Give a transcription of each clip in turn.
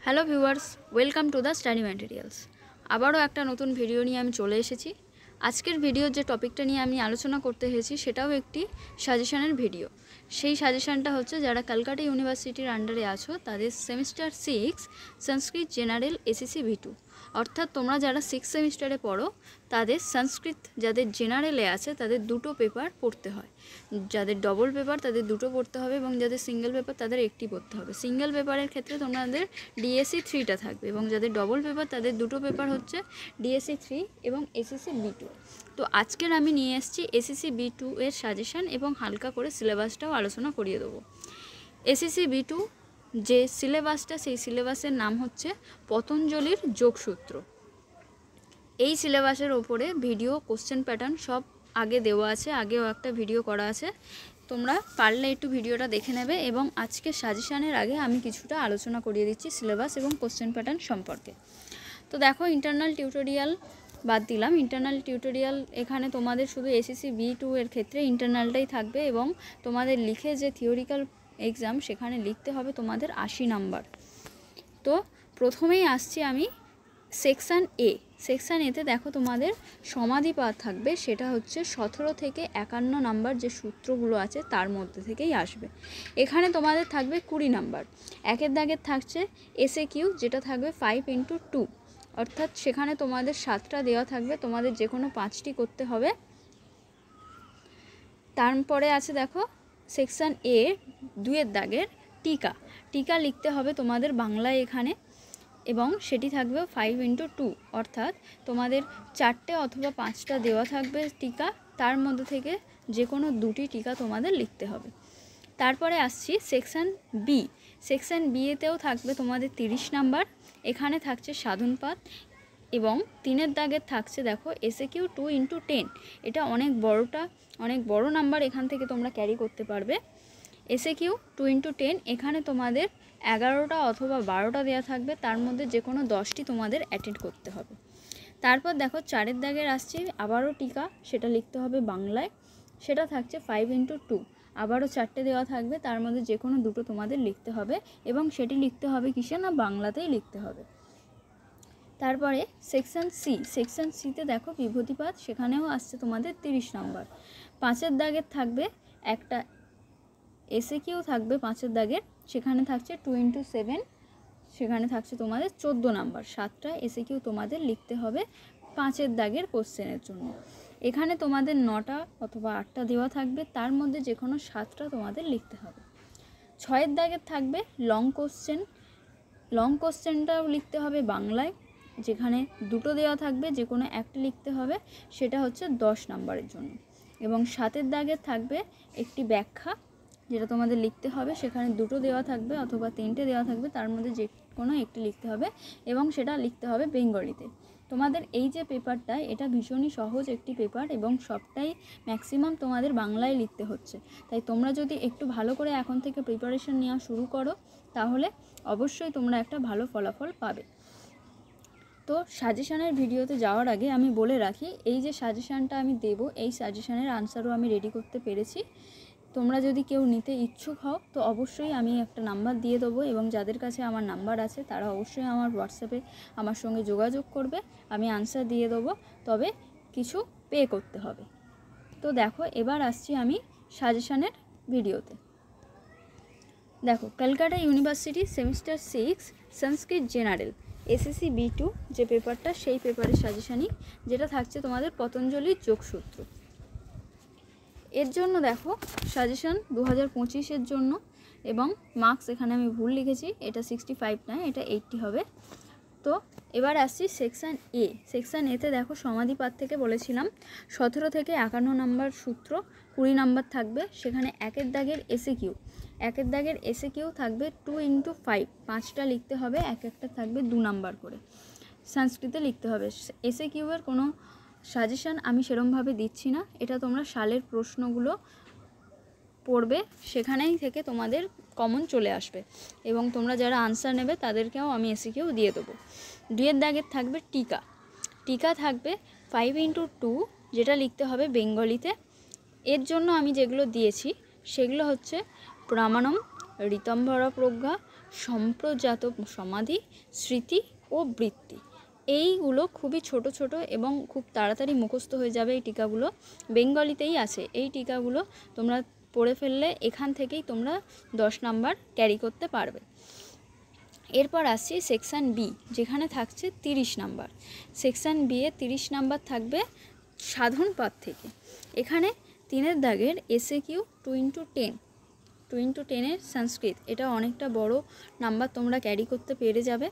Hello viewers, welcome to the study materials. আবারও একটা নতুন ভিডিও নিয়ে আমি চলে এসেছি। আজকের ভিডিওর যে টপিকটা নিয়ে আমি আলোচনা করতে এসেছি সেটাও একটি সাজেশনের ভিডিও। সেই সাজেশনটা হচ্ছে যারা ক্যালকাটা ইউনিভার্সিটির আন্ডারে আছো তাদের সেমিস্টার 6 সংস্কৃত জেনারেল এসএসসি V2, অর্থাৎ তোমরা যারা 6 সেমিস্টারে পড়ো তাদের সংস্কৃত যাদের জেনারেলে আছে তাদের দুটো পেপার পড়তে হয়। যাদের ডবল পেপার তাদের দুটো পড়তে হবে এবং যাদের সিঙ্গেল পেপার তাদের একটি পড়তে হবে। সিঙ্গেল পেপারের ক্ষেত্রে তোমাদের ডিএসসি 3টা থাকবে এবং যাদের ডবল পেপার তাদের দুটো পেপার হচ্ছে ডিএসসি 3 এবং এসএসসি V2। তো আজকের আমি নিয়ে এসেছি এসএসসি V2 এর সাজেশন এবং হালকা করে সিলেবাসটাও আলোচনা করিয়ে দেবো। এসএসসি V2 যে সিলেবাসটা, সেই সিলেবাসের নাম হচ্ছে পতঞ্জলির যোগসূত্র। এই সিলেবাসের ওপরে ভিডিও, কোশ্চেন প্যাটার্ন সব আগে দেওয়া আছে, আগেও একটা ভিডিও করা আছে, তোমরা পারলে একটু ভিডিওটা দেখে নেবে। এবং আজকে সাজেশানের আগে আমি কিছুটা আলোচনা করিয়ে দিচ্ছি সিলেবাস এবং কোশ্চেন প্যাটার্ন সম্পর্কে। তো দেখো, ইন্টারনাল টিউটোরিয়াল বাদ দিলাম। ইন্টারনাল টিউটোরিয়াল এখানে তোমাদের শুধু এসএসসি V2 এর ক্ষেত্রে ইন্টারনালটাই থাকবে এবং তোমাদের লিখে যে থিওরিক্যাল এক্সাম সেখানে লিখতে হবে তোমাদের 80 নাম্বার। তো প্রথমেই আসছি আমি সেকশান এ। সেকশান এতে দেখো তোমাদের সমাধিপাত থাকবে, সেটা হচ্ছে 17 থেকে 51 নাম্বার যে সূত্রগুলো আছে তার মধ্যে থেকেই আসবে। এখানে তোমাদের থাকবে 20 নাম্বার। একের দাগের থাকছে SAQ, যেটা থাকবে 5 × 2, অর্থাৎ সেখানে তোমাদের 7টা দেওয়া থাকবে, তোমাদের যে কোনো 5টি করতে হবে। তারপরে আছে দেখো সেকশান এ 2-এর দাগের টিকা। টিকা লিখতে হবে তোমাদের বাংলায় এখানে, এবং সেটি থাকবে 5 × 2, অর্থাৎ তোমাদের 4টে অথবা 5টা দেওয়া থাকবে টিকা, তার মধ্যে থেকে যে কোনো 2টি টিকা তোমাদের লিখতে হবে। তারপরে আসছি সেকশান বি। সেকশান বি এতেও থাকবে তোমাদের 30 নাম্বার। এখানে থাকছে সাধনপাত এবং 3-এর দাগের থাকছে দেখো SAQ 2 × 10। এটা অনেক বড় নাম্বার, এখান থেকে তোমরা ক্যারি করতে পারবে। SAQ 2 × 10, এখানে তোমাদের 11টা অথবা 12টা দেওয়া থাকবে, তার মধ্যে যে কোনো 10টি তোমাদের অ্যাটেন্ড করতে হবে। তারপর দেখো 4-এর দাগের আসছে আবারও টিকা, সেটা লিখতে হবে বাংলায়, সেটা থাকছে 5 × 2, আবারও 4টে দেওয়া থাকবে, তার মধ্যে যে কোনো 2টো তোমাদের লিখতে হবে এবং সেটি লিখতে হবে কিসে না বাংলাতেই লিখতে হবে। তারপরে সেকশান সি। সেকশান সিতে দেখো বিভূতিপাত, সেখানেও আসছে তোমাদের 30 নাম্বার। 5-এর দাগের থাকবে একটা SAQ থাকবে 5-এর দাগের, সেখানে থাকছে 2 × 7, সেখানে থাকছে তোমাদের 14 নাম্বার। 7টা SAQ তোমাদের লিখতে হবে 5-এর দাগের কোশ্চেনের জন্য। এখানে তোমাদের 9টা অথবা 8টা দেওয়া থাকবে, তার মধ্যে যে কোনো 7টা তোমাদের লিখতে হবে। 6-এর দাগের থাকবে লং কোশ্চেন। লং কোশ্চেনটাও লিখতে হবে বাংলায়, যেখানে 2টো দেওয়া থাকবে, যে কোনো একটা লিখতে হবে, সেটা হচ্ছে 10 নাম্বারের জন্য। এবং 7-এর দাগের থাকবে একটি ব্যাখ্যা, যেটা তোমাদের লিখতে হবে, সেখানে 2টো দেওয়া থাকবে অথবা 3টে দেওয়া থাকবে, তার মধ্যে যে কোনো একটি লিখতে হবে এবং সেটা লিখতে হবে বেঙ্গলিতে। তোমাদের এই যে পেপারটা, এটা ভীষণই সহজ একটি পেপার এবং সবটাই ম্যাক্সিমাম তোমাদের বাংলায় লিখতে হচ্ছে। তাই তোমরা যদি একটু ভালো করে এখন থেকে প্রিপারেশন নেওয়া শুরু করো, তাহলে অবশ্যই তোমরা একটা ভালো ফলাফল পাবে। তো সাজেশানের ভিডিওতে যাওয়ার আগে আমি বলে রাখি, এই যে সাজেশানটা আমি দেব, এই সাজেশানের আনসারও আমি রেডি করতে পেরেছি। তোমরা যদি কেউ নিতে ইচ্ছুক হও তো অবশ্যই আমি একটা নাম্বার দিয়ে দেবো, এবং যাদের কাছে আমার নাম্বার আছে তারা অবশ্যই আমার হোয়াটসঅ্যাপে আমার সঙ্গে যোগাযোগ করবে, আমি আনসার দিয়ে দেবো, তবে কিছু পে করতে হবে। তো দেখো, এবার আসছি আমি সাজেশানের ভিডিওতে। দেখো, ক্যালকাটা ইউনিভার্সিটি সেমিস্টার 6 সংস্কৃত জেনারেল এসএসসি V2 যে পেপারটা, সেই পেপারের সাজেশানই, যেটা থাকছে তোমাদের পতঞ্জলির যোগসূত্র। এর জন্য দেখো সাজেশান 2025-এর জন্য, এবং মার্কস এখানে আমি ভুল লিখেছি, এটা 65 নয়, এটা 80 হবে। তো এবার আসছি সেকশান এ। সেকশান এতে দেখো সমাধিপাত থেকে বলেছিলাম 17 থেকে 51 নাম্বার সূত্র, 20 নাম্বার থাকবে। সেখানে 1-এর দাগের SAQ, 1-এর দাগের SAQ থাকবে 2 × 5, 5টা লিখতে হবে, একটা থাকবে 2 নাম্বার করে, সংস্কৃতে লিখতে হবে। SAQ এর কোনো সাজেশান আমি সেরমভাবে দিচ্ছি না, এটা তোমরা সালের প্রশ্নগুলো পড়বে, সেখানেই থেকে তোমাদের কমন চলে আসবে, এবং তোমরা যারা আনসার নেবে তাদেরকেও আমি SAQ দিয়ে দেবো। 2-এর দাগের থাকবে টিকা। টিকা থাকবে 5 × 2, যেটা লিখতে হবে বেঙ্গলিতে। এর জন্য আমি যেগুলো দিয়েছি সেগুলো হচ্ছে প্রামাণম, ঋতম্ভরা প্রজ্ঞা, সম্প্রজাত সমাধি, স্মৃতি ও বৃত্তি। এইগুলো খুবই ছোট ছোট এবং খুব তাড়াতাড়ি মুখস্থ হয়ে যাবে। এই টিকাগুলো বেঙ্গলিতেই আছে। এই টিকাগুলো তোমরা পড়ে ফেললে এখান থেকেই তোমরা 10 নাম্বার ক্যারি করতে পারবে। এরপর আসছি সেকশান বি, যেখানে থাকছে 30 number. Section B A 30 number থাকবে সাধারণ পাঠ থেকে। এখানে 3 দাগের এসএকিউ 2x10, 2x10 সংস্কৃত, এটা অনেকটা বড় নাম্বার, তোমরা ক্যারি করতে পেরে যাবে।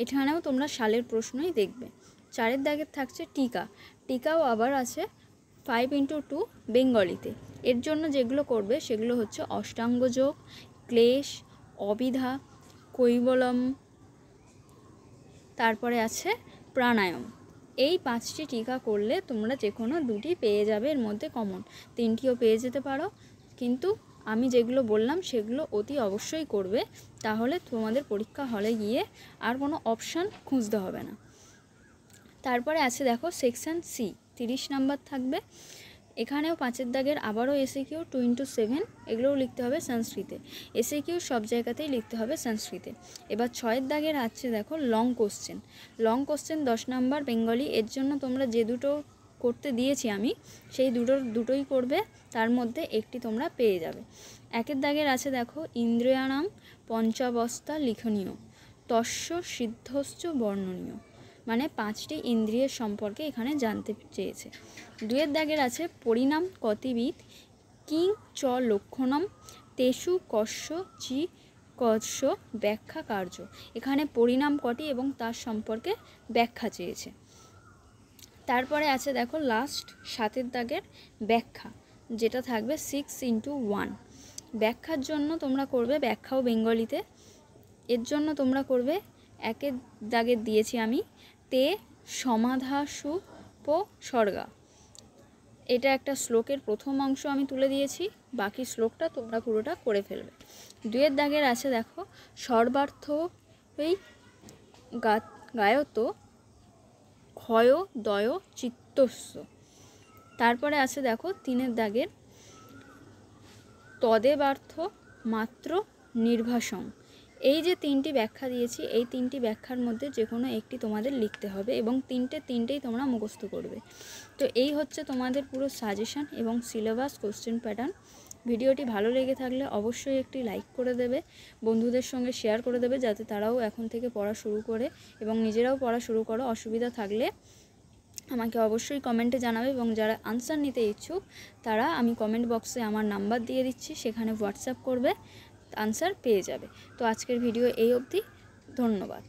এখানেও তোমরা সালের প্রশ্নই দেখবে। 4 দাগের থাকছে টিকা। টিকাও আবার আছে 5x2 বেঙ্গলিতে। এর জন্য যেগুলো করবে সেগুলো হচ্ছে অষ্টাঙ্গ যোগ, ক্লেশ, অবিধা, কৈবলম, তারপরে আছে প্রাণায়াম। এই 5টি টিকা করলে তোমরা যে কোনো 2টি পেয়ে যাবে, এর মধ্যে কমন 3টিও পেয়ে যেতে পারো। কিন্তু আমি যেগুলো বললাম সেগুলো অতি অবশ্যই করবে, তাহলে তোমাদের পরীক্ষা হলে গিয়ে আর কোনো অপশান খুঁজতে হবে না। তারপরে আছে দেখো সেকশান সি, 30 নাম্বার থাকবে। এখানেও 5 দাগের আবারও এসএকিউ 2x7, এগুলোও লিখতে হবে সংস্কৃতে। এসএকিউ সব জায়গাতেই লিখতে হবে সংস্কৃতে। এবার 6 দাগের আছে দেখো long question. Long question 10 number Bengali. এর জন্য তোমরা যে দুটো করতে দিয়েছি আমি, সেই দুটোই করবে, তার মধ্যে একটি তোমরা পেয়ে যাবে। 1 দাগের আছে দেখো ইন্দ্রিয়াণাং পঞ্চাবস্থা লিখনীয়, তস্য সিদ্ধশ্চ বর্ণনীয়, মানে 5টি ইন্দ্রিয়ের সম্পর্কে এখানে জানতে চেয়েছে। 2 দাগের আছে পরিণাম কতিবিদ কিং চ লক্ষণম তেষু কস্য চি কস্য ব্যাখ্যা কার্য। এখানে পরিণাম কটি এবং তার সম্পর্কে ব্যাখ্যা চেয়েছে। তারপরে আছে দেখো লাস্ট 7 দাগের ব্যাখ্যা, যেটা থাকবে 6x1। ব্যাখ্যার জন্য তোমরা করবে, ব্যাখ্যাও বেঙ্গলিতে। এর জন্য তোমরা করবে 1 দাগের দিয়েছি আমি তে সমাধাসুপসর্গা। এটা একটা শ্লোকের প্রথম অংশ আমি তুলে দিয়েছি, বাকি শ্লোকটা তোমরা পুরোটা করে ফেলবে। 2 দাগের আছে দেখো সর্বার্থই গায়ত ক্ষয় দয় চিত্তস্য। তারপরে আছে দেখো 3 দাগের তদেবার্থ মাত্র নির্ভাসং। এই যে 3টি ব্যাখ্যা দিয়েছি, এই 3টি ব্যাখ্যার মধ্যে যে কোনো একটি তোমাদের লিখতে হবে এবং তিনটেই তোমরা মুখস্থ করবে। তো এই হচ্ছে তোমাদের পুরো সাজেশন এবং সিলেবাস কোশ্চেন প্যাটার্ন। ভিডিওটি ভালো লেগে থাকলে অবশ্যই একটি লাইক করে দেবে, বন্ধুদের সঙ্গে শেয়ার করে দেবে, যাতে তারাও এখন থেকে পড়া শুরু করে এবং নিজেরাও পড়া শুরু করো। অসুবিধা থাকলে আমাকে অবশ্যই কমেন্টে জানাবে এবং যারা আনসার নিতে ইচ্ছুক তারা আমি কমেন্ট বক্সে আমার নাম্বার দিয়ে দিচ্ছি, সেখানে হোয়াটসঅ্যাপ করবে, আনসার পেয়ে যাবে। তো আজকের ভিডিও এই অবধি, ধন্যবাদ।